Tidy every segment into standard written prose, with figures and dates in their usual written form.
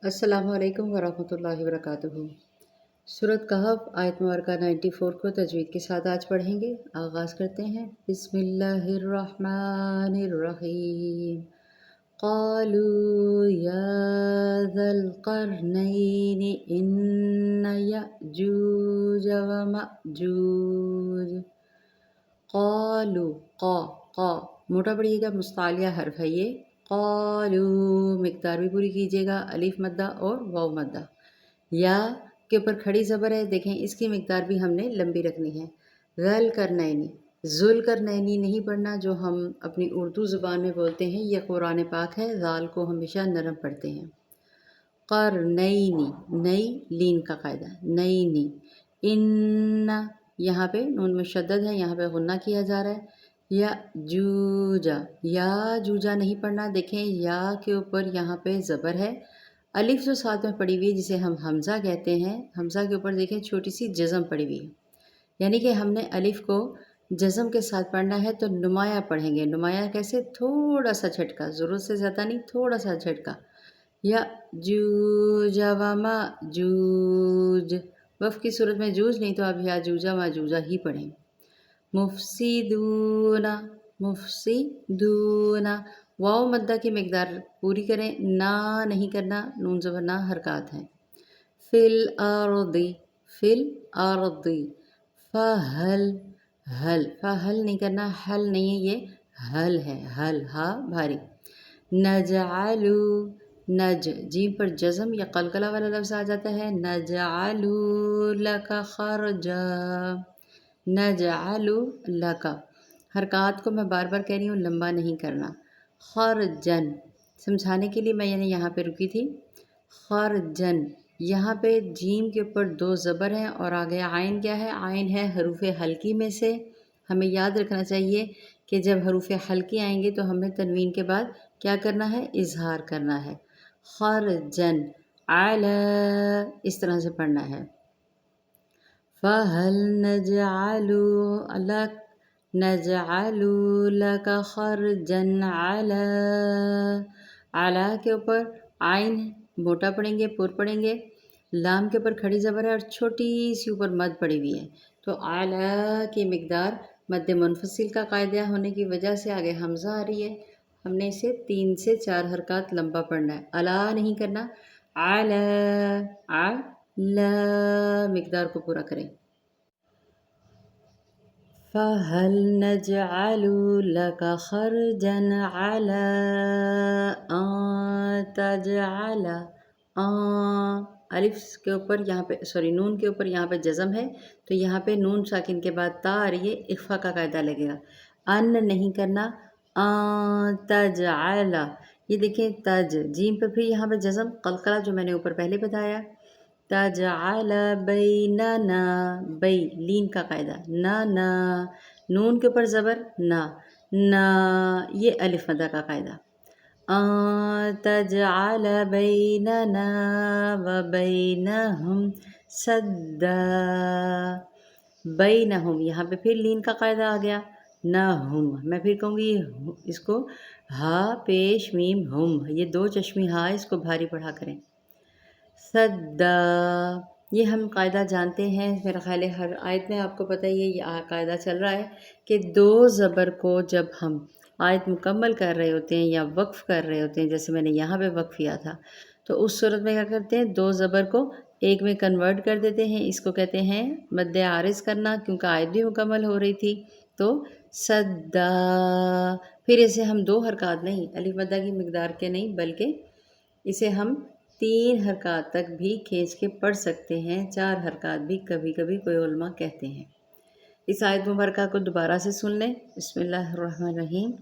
अस्सलामु अलैकुम वरहमतुल्लाहि वबरकातुहू। सूरत कहफ आयत मुबारका 94 को तजवीद के साथ आज पढ़ेंगे। आगाज़ करते हैं। बिस्मिल्लाहिर्रहमानिर्रहीम। क़ालू या ज़ल क़रनैनि इन्न यअजूज व मअजूज। क़ालू क़ा मोटा पढ़िएगा, मुस्तालिया हर्फ है ये। क़ालू मिक़दार भी पूरी कीजिएगा, अलिफ मद्दा और वाव मद्दा। या के ऊपर खड़ी ज़बर है, देखें इसकी मिक़दार भी हमने लंबी रखनी है। ज़ल करनैनी, ज़ुल करनैनी नहीं पढ़ना जो हम अपनी उर्दू ज़ुबान में बोलते हैं, यह कुरान पाक है। ज़ाल को हमेशा नरम पढ़ते हैं। करनैनी, नई लीन का कायदा, नैनी। इन्ना यहाँ पे नून मुशद्दद है, यहाँ पे गुन्ना किया जा रहा है। या जूजा, या जूजा नहीं पढ़ना, देखें या के ऊपर यहाँ पे ज़बर है। अलिफ जो साथ में पड़ी हुई है जिसे हम हमज़ा कहते हैं, हमज़ा के ऊपर देखें छोटी सी जज़म पड़ी हुई है, यानी कि हमने अलिफ को जज़म के साथ पढ़ना है। तो नुमाया पढ़ेंगे। नुमाया कैसे? थोड़ा सा झटका, ज़रूरत से ज़्यादा नहीं, थोड़ा सा झटका। या जूज व माजूज, वफ़ की सूरत में जूज नहीं तो आप या जूजा माजूजा ही पढ़ें। मुफ़सिदूना, मुफ़सिदूना, वाव मद्दा की मिक़दार पूरी करें, ना नहीं करना, नून ज़बर ना हरकत हैं। फ़िल अर्दी, फ़िल अर्दी। फ़हल, हल, फ़हल नहीं करना, हल नहीं है ये, हल है, हल हा भारी। नजअलू, नज जीम पर जज़म या कलकला वाला लफ्ज़ आ जाता है। नजअलू लका खरजा, नजअलू लका, हरकत को मैं बार बार कह रही हूँ, लंबा नहीं करना। खरजन, समझाने के लिए मैं यानी यहाँ पे रुकी थी। खरजन, यहाँ पे जीम के ऊपर दो ज़बर हैं और आगे आइन क्या है? आइन है हरूफ हल्की में से। हमें याद रखना चाहिए कि जब हरूफ हल्की आएंगे तो हमें तनवीन के बाद क्या करना है? इजहार करना है। खरजन, आला, इस तरह से पढ़ना है। फ़हल नजअलू लक, नजअलू लका खरजन अला, अला के ऊपर आइन मोटा पढ़ेंगे, पुर पढ़ेंगे। लाम के ऊपर खड़ी ज़बर है और छोटी सी ऊपर मद पड़ी हुई है। तो अला की मिक़दार मद्दे मुनफ़सिल का कायदा होने की वजह से आगे हमज़ा आ रही है। हमने इसे 3 से 4 हरकत लंबा पढ़ना है, अला नहीं करना। अला, अला, मिक़दार को पूरा करें। फ़हल नजअलू लका खरजन अला अन तजअला, अलिफ के ऊपर यहाँ पे सॉरी नून के ऊपर यहाँ पे जज़म है, तो यहाँ पे नून साकिन के बाद ता आ रही है, इख्फ़ा का कायदा लगेगा। अन नहीं करना, अन तजअला, ये देखें तज, जीम पे फिर यहाँ पे जज़म कलकला जो मैंने ऊपर पहले बताया। तजअल बैनना, बै लीन का कायदा, ना ना, नून के ऊपर ज़बर ना, ना, ये अलिफ मदा का कायदा। तजअल बैनना व बैनहुम सद्दा, बैनहुम, यहाँ पे फिर लीन का कायदा आ गया। ना हम, मैं फिर कहूँगी इसको हा पेश मीम हम, ये दो चश्मी हा, इसको भारी पढ़ा करें। सद्दा, ये हम कायदा जानते हैं, मेरा ख़्याल है हर आयत में आपको पता ही है ये कायदा चल रहा है कि दो ज़बर को जब हम आयत मुकम्मल कर रहे होते हैं या वक्फ़ कर रहे होते हैं, जैसे मैंने यहाँ पे वक्फ़ किया था, तो उस सूरत में क्या करते हैं? दो ज़बर को एक में कन्वर्ट कर देते हैं। इसको कहते हैं मद्दे आरिज़ करना, क्योंकि आयत भी मुकम्मल हो रही थी। तो सद्दा, फिर इसे हम दो हरकत नहीं, अलिफ मद्दा की मिक़दार के नहीं, बल्कि इसे हम 3 हरकत तक भी खींच के पढ़ सकते हैं, 4 हरकत भी कभी कभी कोई उलमा कहते हैं। इस आयत मुबारका को दोबारा से सुन लें। बिस्मिल्लाहिर्रहमानिर्रहीम।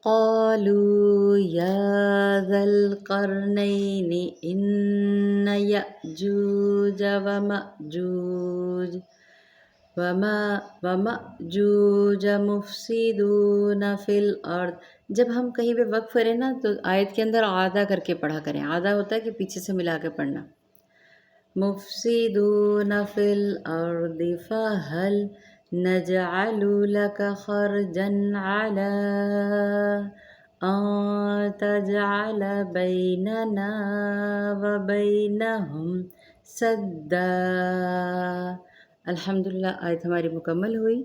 क़ालू या ज़ल क़रनैनि इन्न यअजूज व मअजूज व मअजूज मुफ़सिदून फ़िल अर्द। जब हम कहीं पे वक्फ़ करें ना तो आयत के अंदर आधा करके पढ़ा करें। आधा होता है कि पीछे से मिला के पढ़ना। मुफ़सिदून फ़िल अर्दि फ़हल नजअलू लका खरजन अला أن تجعل بيننا وبينهم سدا. الحمدللہ آیت ہماری مکمل ہوئی.